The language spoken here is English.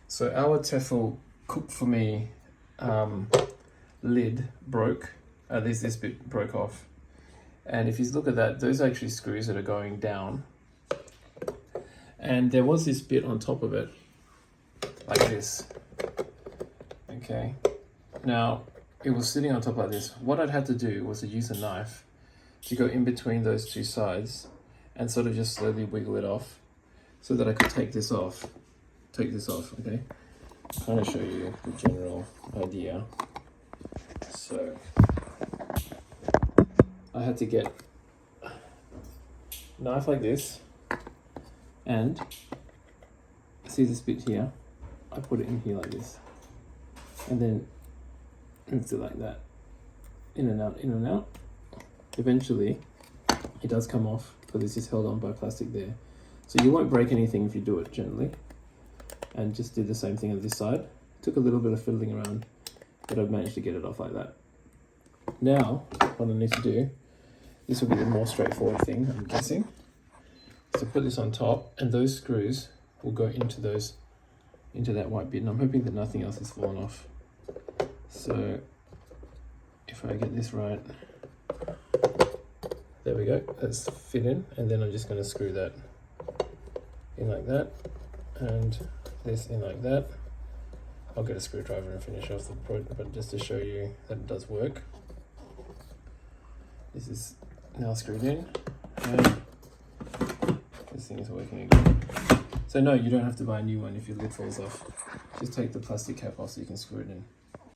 So our Tefal Cook4Me lid broke. At least this bit broke off. And if you look at that, those are actually screws that are going down. And there was this bit on top of it, like this. Okay. Now, it was sitting on top like this. What I'd had to do was to use a knife to go in between those two sides and sort of just slowly wiggle it off so that I could take this off, okay? I'll kind of show you the general idea. So, I had to get a knife like this, and see this bit here? I put it in here like this, and then it's like that, in and out, in and out. Eventually, it does come off because it's just held on by plastic there. So you won't break anything if you do it gently. And just do the same thing on this side. Took a little bit of fiddling around, but I've managed to get it off like that. Now, what I need to do, this will be the more straightforward thing, I'm guessing. So put this on top, and those screws will go into that white bit. And I'm hoping that nothing else has fallen off. So, if I get this right, there we go, that's fit in, and then I'm just going to screw that in like that, and this in like that. I'll get a screwdriver and finish off the project, but just to show you that it does work. This is now screwed in, and this thing is working again. So no, you don't have to buy a new one if your lid falls off. Just take the plastic cap off so you can screw it in.